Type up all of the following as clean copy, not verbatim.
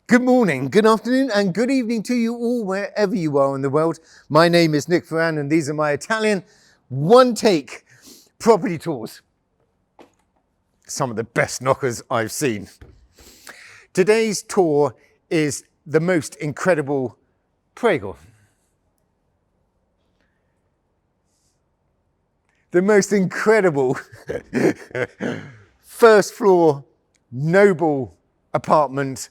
Good morning, good afternoon, and good evening to you all wherever you are in the world. My name is Nick Ferran, and these are my Italian one-take property tours. Some of the best knockers I've seen. Today's tour is the most incredible prego. The most incredible first floor noble apartment,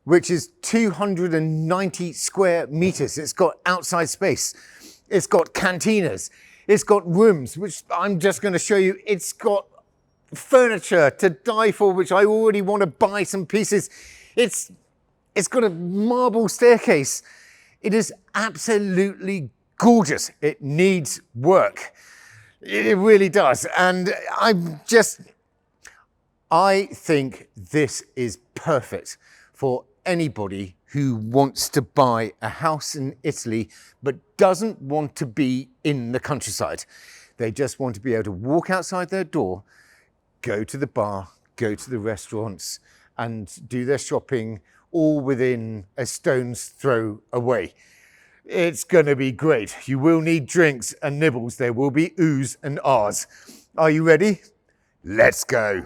which is 290 square meters. It's got outside space. It's got cantinas. It's got rooms, which I'm just going to show you. It's got furniture to die for, which I already want to buy some pieces. It's got a marble staircase. It is absolutely gorgeous. It needs work. It really does. And I think this is perfect for anybody who wants to buy a house in Italy but doesn't want to be in the countryside. They just want to be able to walk outside their door, go to the bar, go to the restaurants, and do their shopping all within a stone's throw away. It's going to be great. You will need drinks and nibbles. There will be oohs and ahs. Are you ready? Let's go.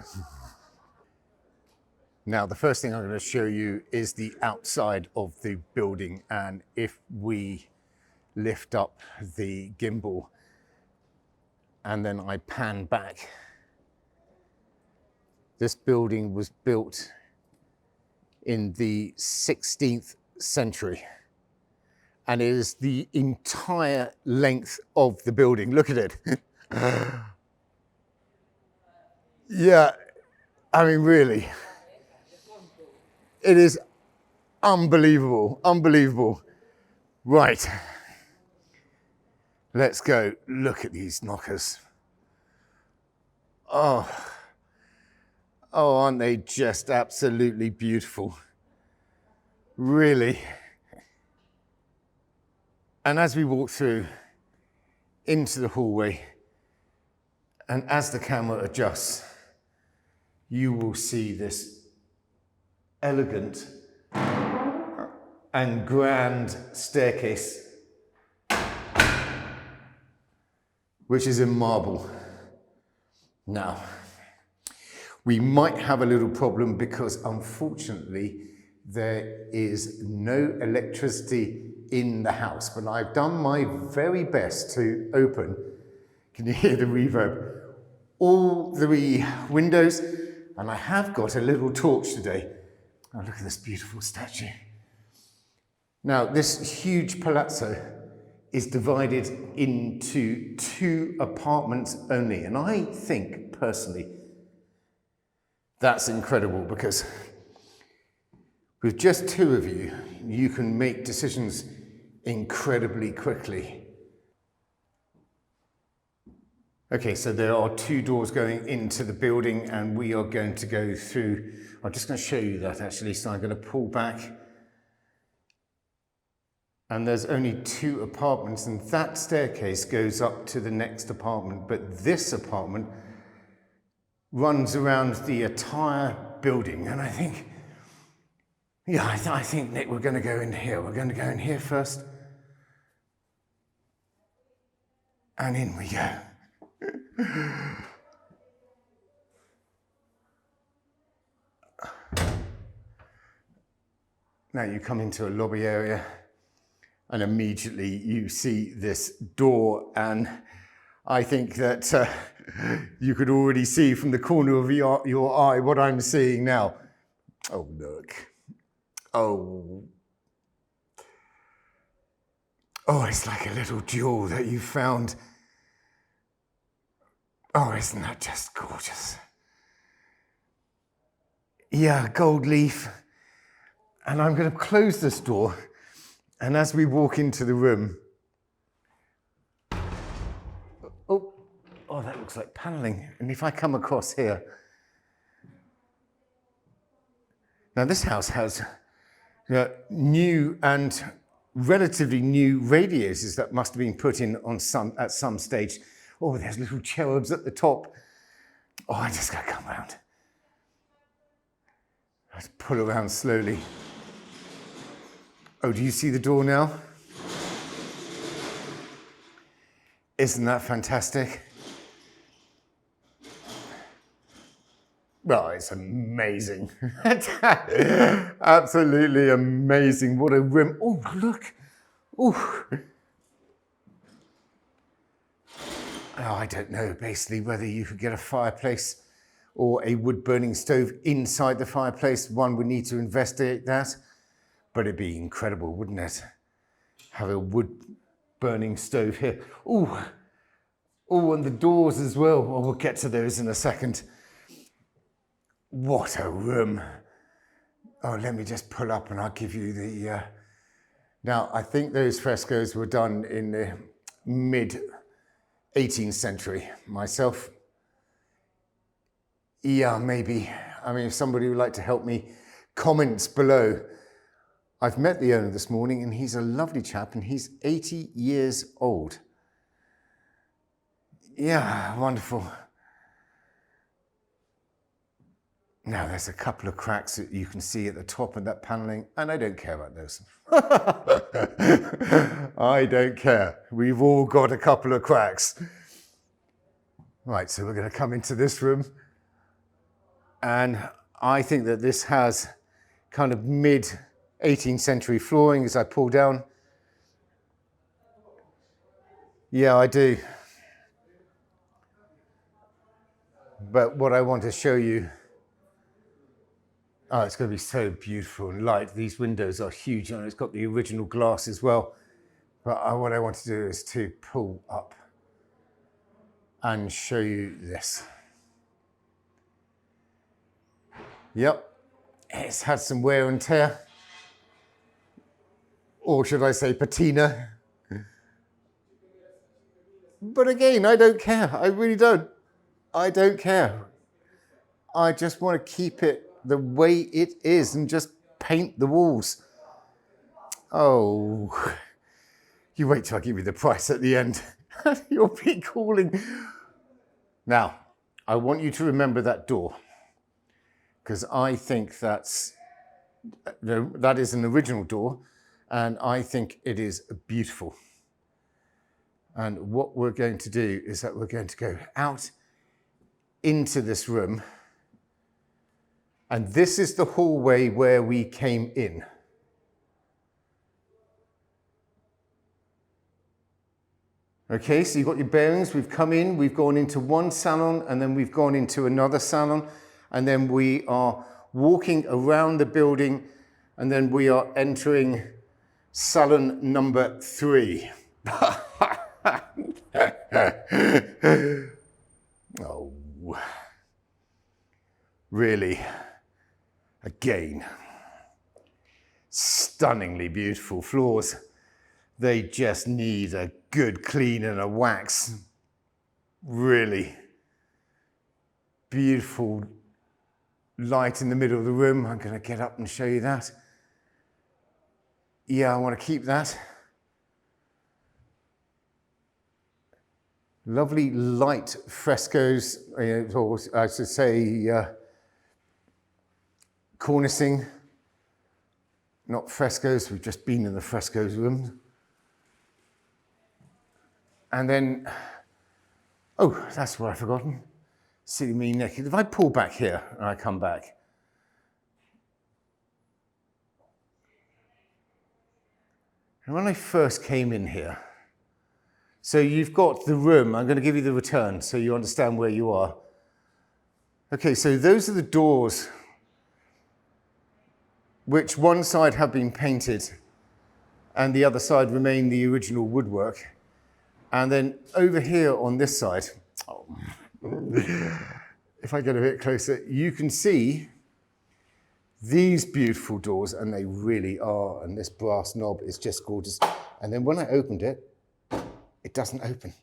Now, the first thing I'm going to show you is the outside of the building. And if we lift up the gimbal and then I pan back, this building was built in the 16th century. And it is the entire length of the building. Look at it. Yeah, I mean, really. It is unbelievable, unbelievable. Right, let's go. Look at these knockers. Oh, aren't they just absolutely beautiful? Really. And as we walk through into the hallway, and as the camera adjusts, you will see this elegant and grand staircase, which is in marble. Now, we might have a little problem because unfortunately there is no electricity in the house, but I've done my very best to open, can you hear the reverb, all the windows, and I have got a little torch today. Oh, look at this beautiful statue. Now, this huge palazzo is divided into 2 apartments only, and I think personally that's incredible because with just 2 of you, you can make decisions incredibly quickly. Okay, so there are 2 doors going into the building and we are going to go through. I'm just going to show you that actually, so I'm going to pull back. And there's only 2 apartments and that staircase goes up to the next apartment, but this apartment runs around the entire building. And I think, yeah, I think, Nick, we're going to go in here. We're going to go in here first. And in we go. Now you come into a lobby area and immediately you see this door, and I think that you could already see from the corner of your eye what I'm seeing now. Oh, look. Oh, it's like a little jewel that you found. Oh, isn't that just gorgeous? Yeah, gold leaf. And I'm going to close this door. And as we walk into the room, oh, that looks like paneling. And if I come across here, now this house has new and relatively new radiators that must have been put in at some stage. Oh, there's little cherubs at the top. Oh, I just got to come round. Let's pull around slowly. Oh, do you see the door now? Isn't that fantastic? Well, it's amazing. Absolutely amazing. What a room. Oh, look. Oh. Oh, I don't know, basically, whether you could get a fireplace or a wood-burning stove inside the fireplace. One would need to investigate that, but it'd be incredible, wouldn't it? Have a wood-burning stove here. Oh, oh, and the doors as well. Well, we'll get to those in a second. What a room. Oh, let me just pull up and I'll give you the... Now, I think those frescoes were done in the mid-18th century. Myself, yeah, maybe. I mean, if somebody would like to help me, comments below. I've met the owner this morning and he's a lovely chap and he's 80 years old. Yeah, wonderful. Now, there's a couple of cracks that you can see at the top of that paneling, and I don't care about those. I don't care. We've all got a couple of cracks. Right, so we're going to come into this room, and I think that this has kind of mid-18th century flooring as I pull down. Yeah, I do. But what I want to show you, oh, it's going to be so beautiful and light. These windows are huge, and it's got the original glass as well. But what I want to do is to pull up and show you this. Yep, it's had some wear and tear. Or should I say patina? But again, I don't care. I really don't. I don't care. I just want to keep it the way it is and just paint the walls. Oh, you wait till I give you the price at the end. You'll be calling. Now, I want you to remember that door because I think that is an original door and I think it is beautiful. And what we're going to do is that we're going to go out into this room. And this is the hallway where we came in. Okay, so you've got your bearings. We've come in, we've gone into one salon, and then we've gone into another salon. And then we are walking around the building, and then we are entering salon number 3. Oh, really? Again, stunningly beautiful floors. They just need a good clean and a wax. Really beautiful light in the middle of the room. I'm going to get up and show you that. Yeah, I want to keep that. Lovely light frescoes, or I should say cornicing, not frescoes. We've just been in the frescoes room. And then, oh, that's what I've forgotten. Sitting me naked. If I pull back here and I come back. And when I first came in here, so you've got the room. I'm going to give you the return so you understand where you are. Okay, so those are the doors which one side have been painted and the other side remain the original woodwork. And then over here on this side, oh, if I get a bit closer, you can see these beautiful doors, and they really are. And this brass knob is just gorgeous. And then when I opened it, it doesn't open.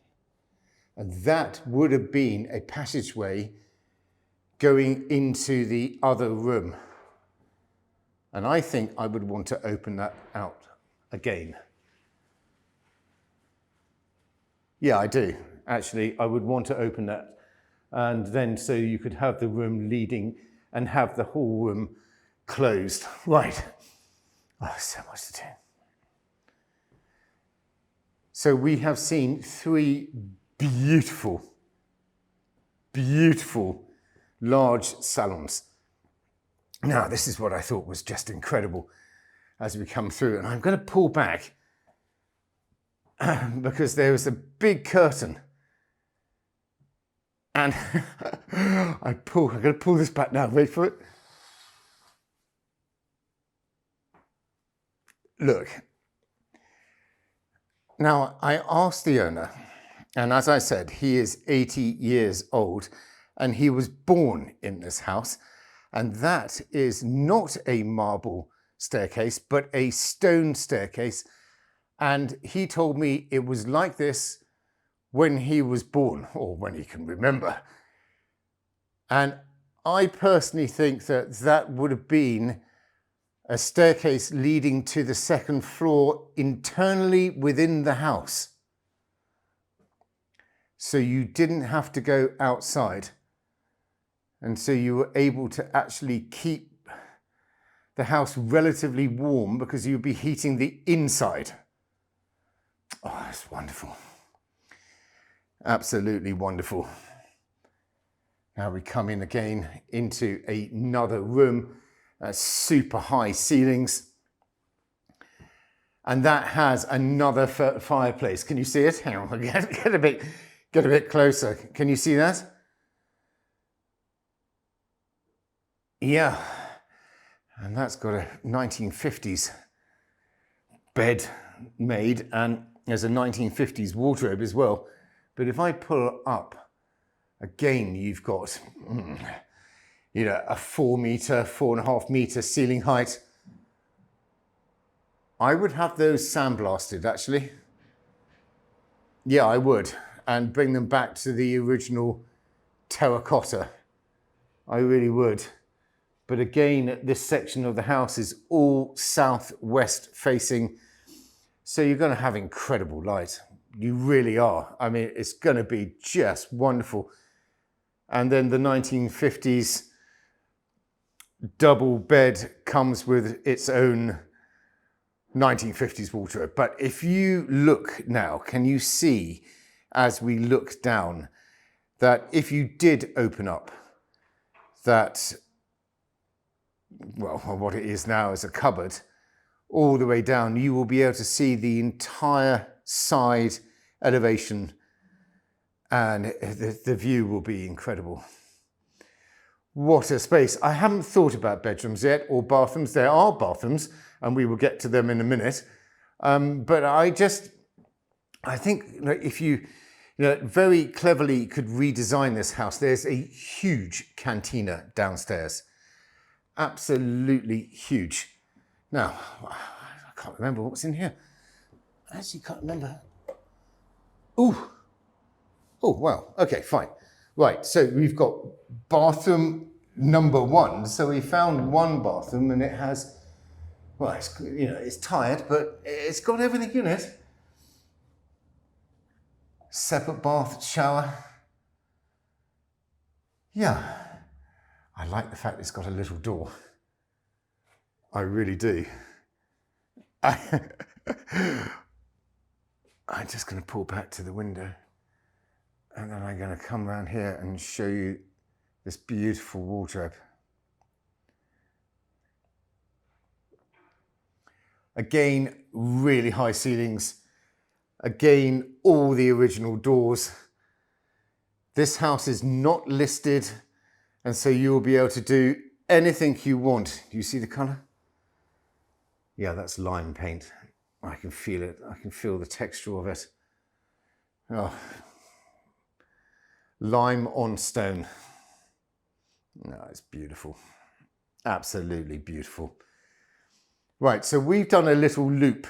And that would have been a passageway going into the other room. And I think I would want to open that out again. Yeah, I do. Actually, I would want to open that. And then so you could have the room leading and have the whole room closed. Right. Oh, so much to do. So we have seen 3 beautiful, beautiful large salons. Now, this is what I thought was just incredible as we come through. And I'm going to pull back because there was a big curtain. And I'm going to pull this back now. Wait for it. Look. Now, I asked the owner, and as I said, he is 80 years old, and he was born in this house. And that is not a marble staircase, but a stone staircase. And he told me it was like this when he was born, or when he can remember. And I personally think that that would have been a staircase leading to the 2nd floor internally within the house. So you didn't have to go outside. And so you were able to actually keep the house relatively warm because you'd be heating the inside. Oh, it's wonderful. Absolutely wonderful. Now we come in again into another room, super high ceilings. And that has another fireplace. Can you see it? Hang on, get a bit closer. Can you see that? Yeah. And that's got a 1950s bed made, and there's a 1950s wardrobe as well. But if I pull it up, again, you've got, a 4.5 meter ceiling height. I would have those sandblasted, actually. Yeah, I would. And bring them back to the original terracotta. I really would. But again, this section of the house is all southwest facing. So you're going to have incredible light. You really are. I mean, it's going to be just wonderful. And then the 1950s double bed comes with its own 1950s wardrobe. But if you look now, can you see as we look down that if you did open up that, well, what it is now is a cupboard, all the way down, you will be able to see the entire side elevation, and the view will be incredible. What a space. I haven't thought about bedrooms yet or bathrooms. There are bathrooms, and we will get to them in a minute. But I think if you very cleverly could redesign this house, there's a huge cantina downstairs. Absolutely huge. Now, I can't remember what's in here. I actually can't remember. Oh, wow. Okay, fine. Right, so we've got bathroom number 1. So we found one bathroom, and it has, well, it's tired, but it's got everything in it. Separate bath, shower. Yeah. I like the fact it's got a little door. I really do. I'm just going to pull back to the window, and then I'm going to come around here and show you this beautiful wardrobe. Again, really high ceilings. Again, all the original doors. This house is not listed, and so you will be able to do anything you want. Do you see the colour? Yeah, that's lime paint. I can feel it. I can feel the texture of it. Oh. Lime on stone. No, it's beautiful. Absolutely beautiful. Right, so we've done a little loop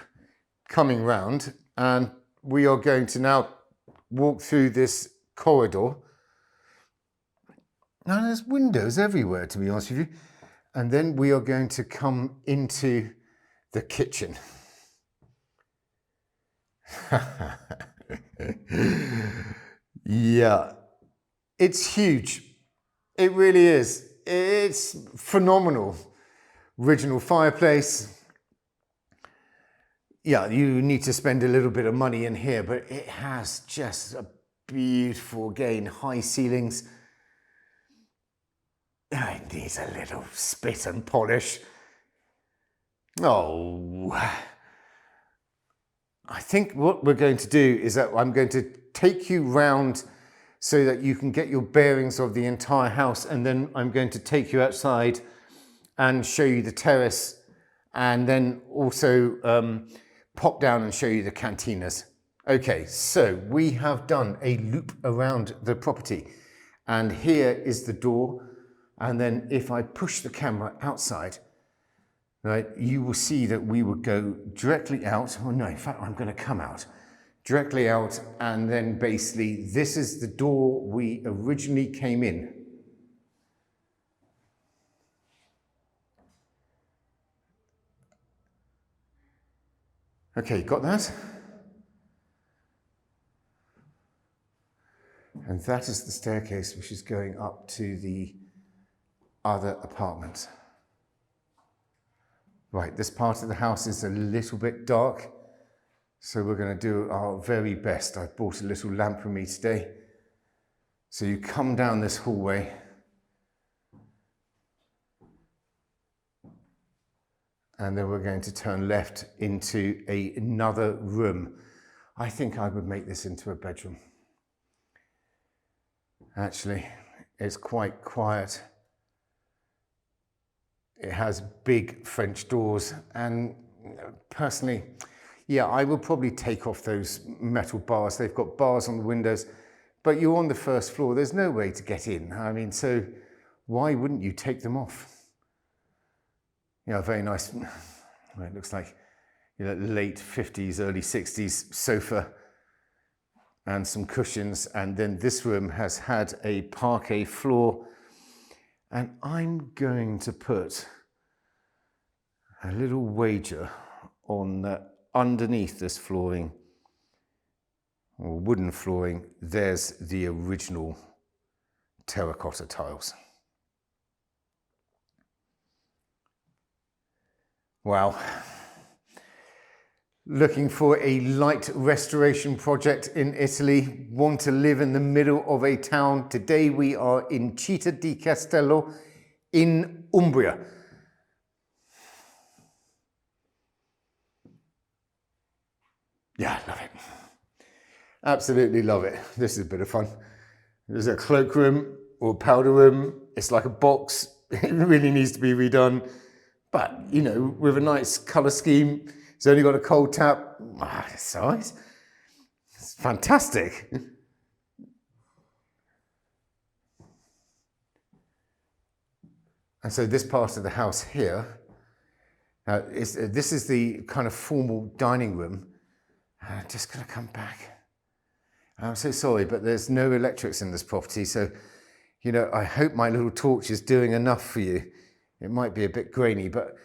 coming round, and we are going to now walk through this corridor. Now there's windows everywhere, to be honest with you. And then we are going to come into the kitchen. Yeah, it's huge. It really is. It's phenomenal. original fireplace. Yeah, you need to spend a little bit of money in here, but it has just a beautiful, again, high ceilings. It needs a little spit and polish. Oh, I think what we're going to do is that I'm going to take you round so that you can get your bearings of the entire house, and then I'm going to take you outside and show you the terrace, and then also pop down and show you the cantinas. Okay, so we have done a loop around the property, and here is the door. And then if I push the camera outside, right, you will see that we will go directly out. Oh no, in fact, I'm going to come out directly out, and then basically this is the door we originally came in. Okay, got that? And that is the staircase which is going up to the other apartment. Right, this part of the house is a little bit dark, so we're going to do our very best. I bought a little lamp with me today. So you come down this hallway, and then we're going to turn left into another room. I think I would make this into a bedroom. Actually, it's quite quiet. It has big French doors, and personally, yeah, I will probably take off those metal bars. They've got bars on the windows, but you're on the first floor. There's no way to get in. I mean, so why wouldn't you take them off? You know, very nice, well, it looks like, you know, late 50s, early 60s sofa and some cushions. And then this room has had a parquet floor. And I'm going to put a little wager on that underneath this flooring, or wooden flooring, there's the original terracotta tiles. Wow. Looking for a light restoration project in Italy, want to live in the middle of a town. Today we are in Citta di Castello in Umbria. Yeah, I love it. Absolutely love it. This is a bit of fun. There's a cloakroom or powder room. It's like a box. It really needs to be redone. But, you know, with a nice colour scheme, it's only got a cold tap. Ah, it's all right. It's fantastic. And so this part of the house here, this is the kind of formal dining room. I'm just going to come back. I'm so sorry, but there's no electrics in this property. So, you know, I hope my little torch is doing enough for you. It might be a bit grainy, but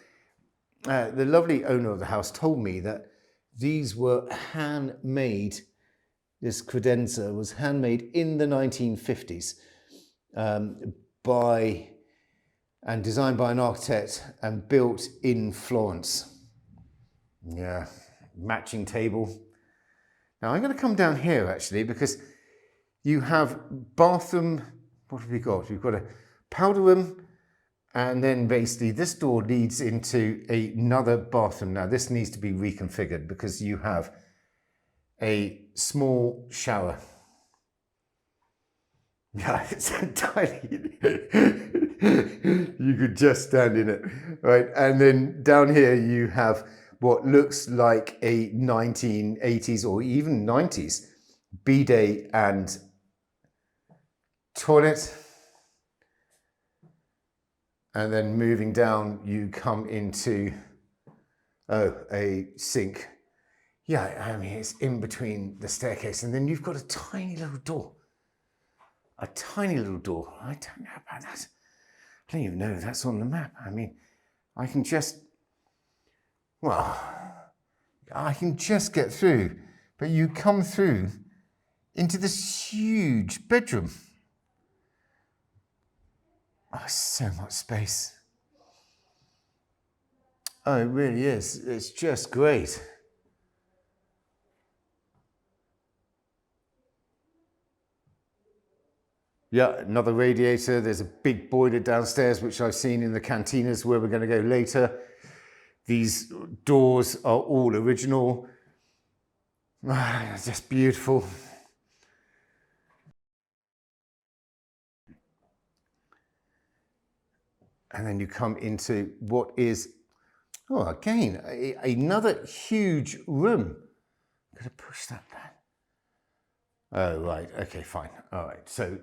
the lovely owner of the house told me that these were handmade. This credenza was handmade in the 1950s and designed by an architect and built in Florence. Yeah, matching table. Now I'm going to come down here actually, because you have bathroom. What have we got? We've got a powder room, and then basically this door leads into another bathroom. Now this needs to be reconfigured because you have a small shower. Yeah, it's tiny. You could just stand in it, right? And then down here you have what looks like a 1980s or even 90s bidet and toilet. And then moving down, you come into a sink. Yeah, I mean, it's in between the staircase, and then you've got a tiny little door. A tiny little door. I don't know about that. I don't even know if that's on the map. I mean, I can just get through. But you come through into this huge bedroom. Oh, so much space. Oh, it really is. It's just great. Yeah, another radiator. There's a big boiler downstairs, which I've seen in the Cantinas where we're going to go later. These doors are all original. It's just beautiful. And then you come into what is, oh, again, another huge room. I'm going to push that back. Oh, right. Okay, fine. All right. So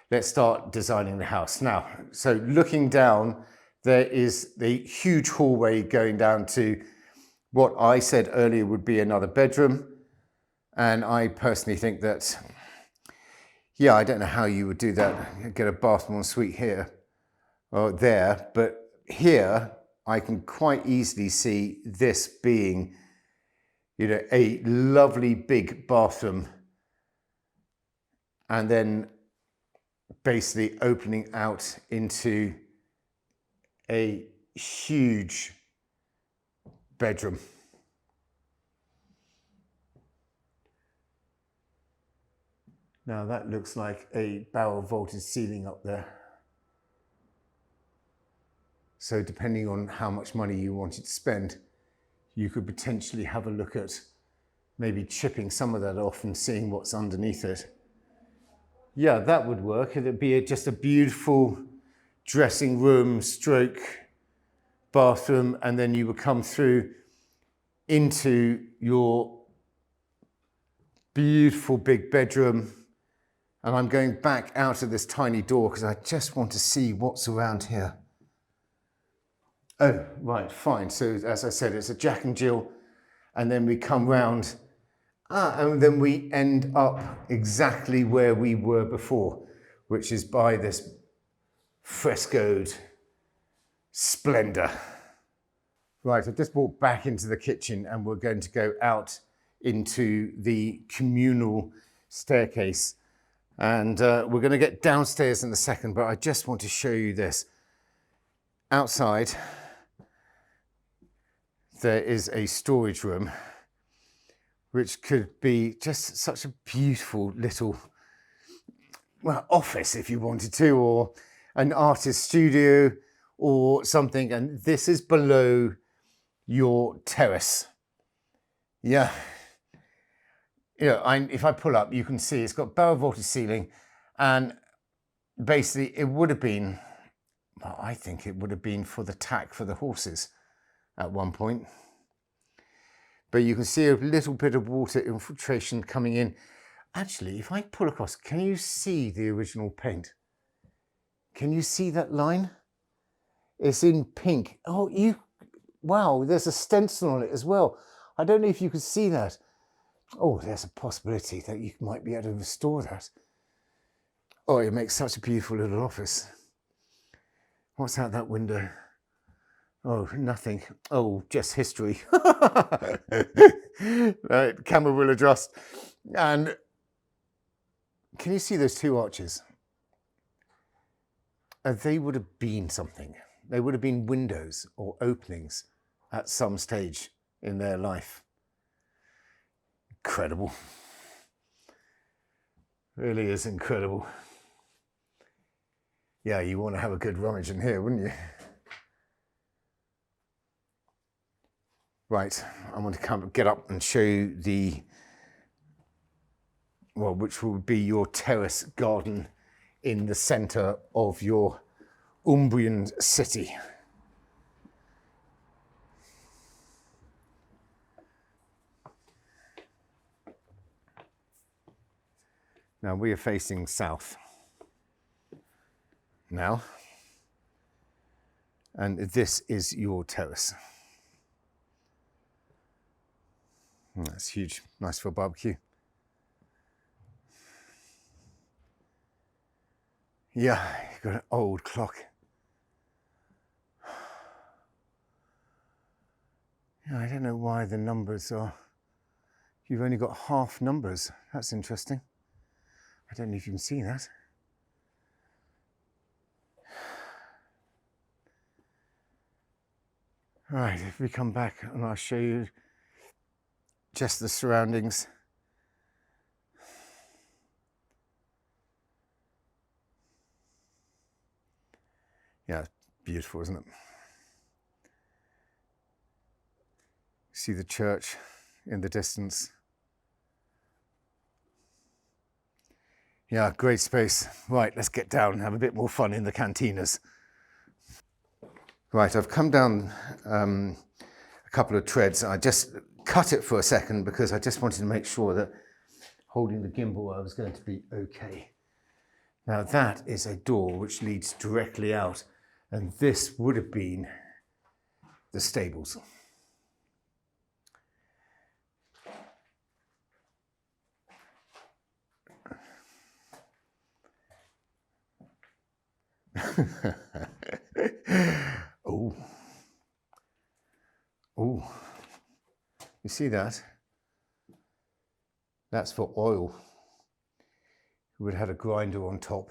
let's start designing the house. Now, so looking down, there is the huge hallway going down to what I said earlier would be another bedroom. And I personally think that, yeah, I don't know how you would do that, get a bathroom en suite here or there, but here I can quite easily see this being, you know, a lovely big bathroom and then basically opening out into a huge bedroom. Now that looks like a barrel vaulted ceiling up there. So depending on how much money you wanted to spend, you could potentially have a look at maybe chipping some of that off and seeing what's underneath it. Yeah, that would work. It'd be just a beautiful dressing room stroke bathroom, and then you would come through into your beautiful big bedroom. And I'm going back out of this tiny door because I just want to see what's around here. Oh, right, fine. So as I said, it's a Jack and Jill, and then we come round, and then we end up exactly where we were before, which is by this frescoed splendor. Right, I just walked back into the kitchen and we're going to go out into the communal staircase. And we're going to get downstairs in a second, but I just want to show you this. Outside, there is a storage room, which could be just such a beautiful little, well, office if you wanted to, or an artist studio or something. And this is below your terrace. Yeah. You know, if I pull up, you can see it's got barrel vaulted ceiling, and basically it would have been, well, I think it would have been for the tack for the horses at one point. But you can see a little bit of water infiltration coming in. Actually, if I pull across, can you see the original paint? Can you see that line? It's in pink. Oh, wow, there's a stencil on it as well. I don't know if you can see that. Oh, there's a possibility that you might be able to restore that. Oh, it makes such a beautiful little office. What's out that window? Oh, nothing. Oh, just history. Right, camera will adjust. And can you see those two arches? They would have been something. They would have been windows or openings at some stage in their life. Incredible. Really is incredible. Yeah, you want to have a good rummage in here, wouldn't you? Right, I want to get up and show you the, well, which will be your terrace garden in the centre of your Umbrian city. Now we are facing south now, and this is your terrace. That's huge, nice for a barbecue. Yeah, you've got an old clock. Yeah, I don't know why the numbers are, you've only got half numbers. That's interesting. I don't know if you can see that. Right, if we come back and I'll show you just the surroundings. Yeah, it's beautiful, isn't it? See the church in the distance. Yeah, great space. Right, let's get down and have a bit more fun in the cantinas. Right, I've come down a couple of treads. I just cut it for a second because I just wanted to make sure that holding the gimbal I was going to be okay. Now that is a door which leads directly out, and this would have been the stables. Oh, oh, you see that? That's for oil. We would have had a grinder on top,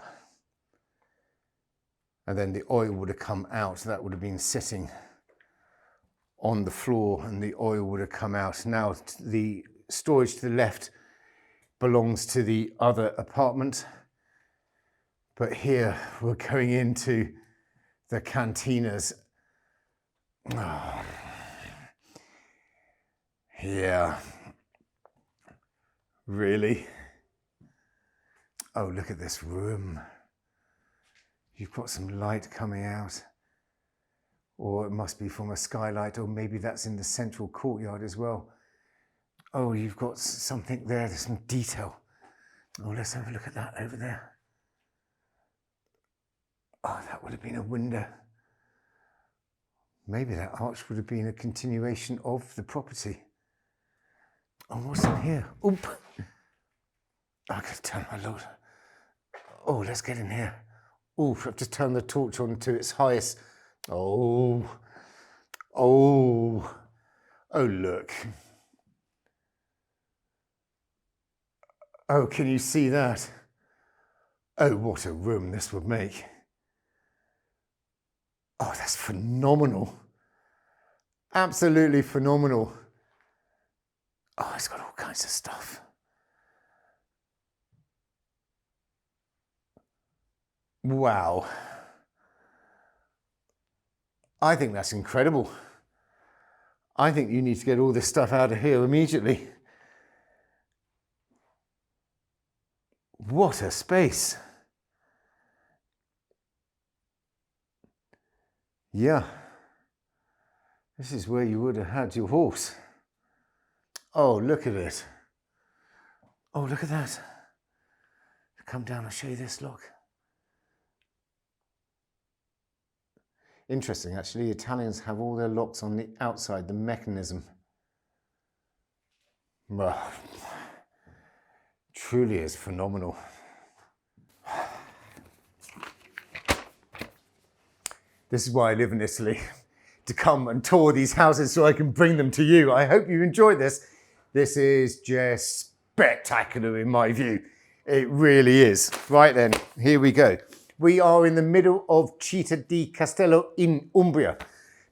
and then the oil would have come out. That would have been sitting on the floor, and the oil would have come out. Now the storage to the left belongs to the other apartment, but here we're going into the cantinas. Oh. Yeah, really? Oh, look at this room. You've got some light coming out, or it must be from a skylight, or maybe that's in the central courtyard as well. Oh, you've got something there, there's some detail. Oh, let's have a look at that over there. Oh, that would have been a window. Maybe that arch would have been a continuation of the property. Oh, what's in here? Oop! I could turn my light. Oh, let's get in here. Oh, I've just turned the torch on to its highest. Oh, oh, oh, look. Oh, can you see that? Oh, what a room this would make. Oh, that's phenomenal. Absolutely phenomenal. Oh, it's got all kinds of stuff. Wow. I think that's incredible. I think you need to get all this stuff out of here immediately. What a space. Yeah. This is where you would have had your horse. Oh, look at it. Oh, look at that. Come down, I'll show you this, look. Interesting, actually, Italians have all their locks on the outside, the mechanism. Well, truly is phenomenal. This is why I live in Italy, to come and tour these houses so I can bring them to you. I hope you enjoyed this. This is just spectacular in my view. It really is. Right then, here we go. We are in the middle of Citta di Castello in Umbria.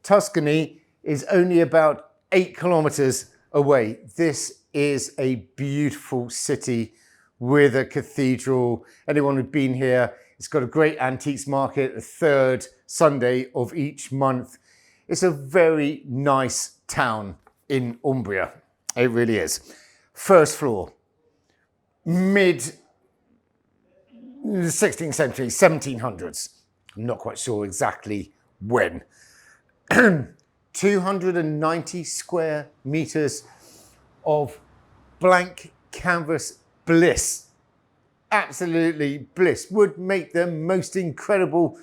Tuscany is only about 8 kilometers away. This is a beautiful city with a cathedral. Anyone who's been here, it's got a great antiques market, the third Sunday of each month. It's a very nice town in Umbria. It really is. First floor, mid 16th century, 1700s. I'm not quite sure exactly when. 290 square meters of blank canvas bliss. Absolutely bliss. Would make the most incredible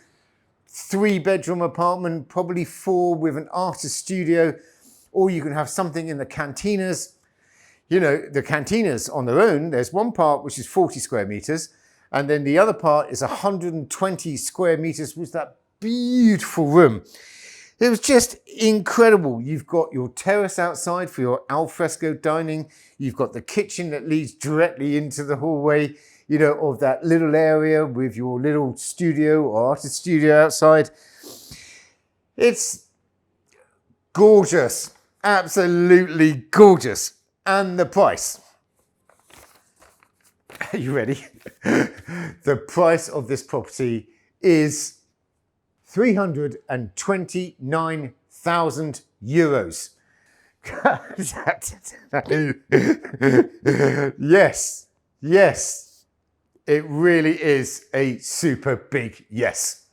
3-bedroom apartment, probably 4 with an artist studio, or you can have something in the cantinas. You know, the cantinas on their own, there's one part which is 40 square meters, and then the other part is 120 square meters with that beautiful room. It was just incredible. You've got your terrace outside for your alfresco dining. You've got the kitchen that leads directly into the hallway, you know, of that little area with your little studio or artist studio outside. It's gorgeous, absolutely gorgeous. And the price. Are you ready? The price of this property is €329,000. Yes, yes, it really is a super big yes.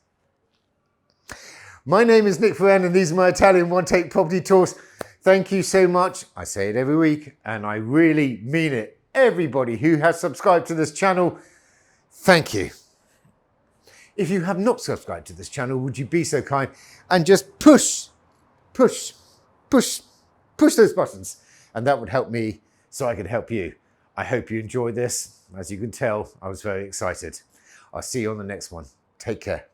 My name is Nick Ferran and these are my Italian one-take property tours. Thank you so much. I say it every week and I really mean it. Everybody who has subscribed to this channel, thank you. If you have not subscribed to this channel, would you be so kind and just push those buttons, and that would help me so I could help you. I hope you enjoyed this. As you can tell, I was very excited. I'll see you on the next one. Take care.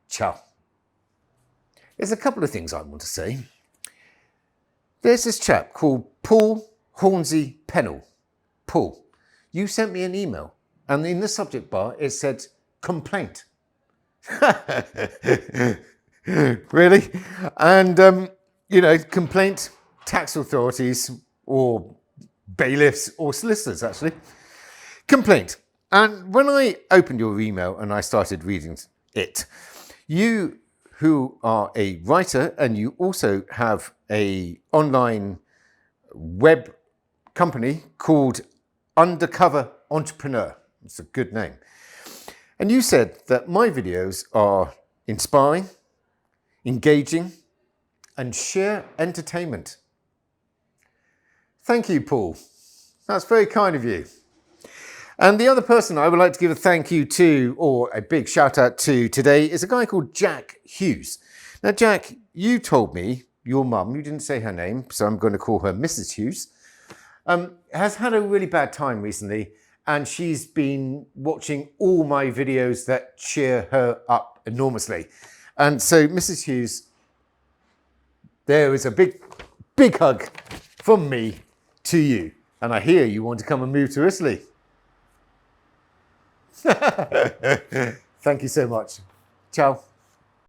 Ciao. There's a couple of things I want to say. There's this chap called Paul Hornsey Pennell. Paul, you sent me an email and in the subject bar it said complaint. Really? And you know, complaint, tax authorities or bailiffs or solicitors actually. Complaint. And when I opened your email and I started reading it, you who are a writer and you also have a online web company called Undercover Entrepreneur. It's a good name. And you said that my videos are inspiring, engaging, and sheer entertainment. Thank you, Paul. That's very kind of you. And the other person I would like to give a thank you to, or a big shout out to today, is a guy called Jack Hughes. Now, Jack, you told me your mum, you didn't say her name, so I'm going to call her Mrs. Hughes, has had a really bad time recently, and she's been watching all my videos that cheer her up enormously. And so, Mrs. Hughes, there is a big hug from me to you. And I hear you want to come and move to Italy. Thank you so much. Ciao.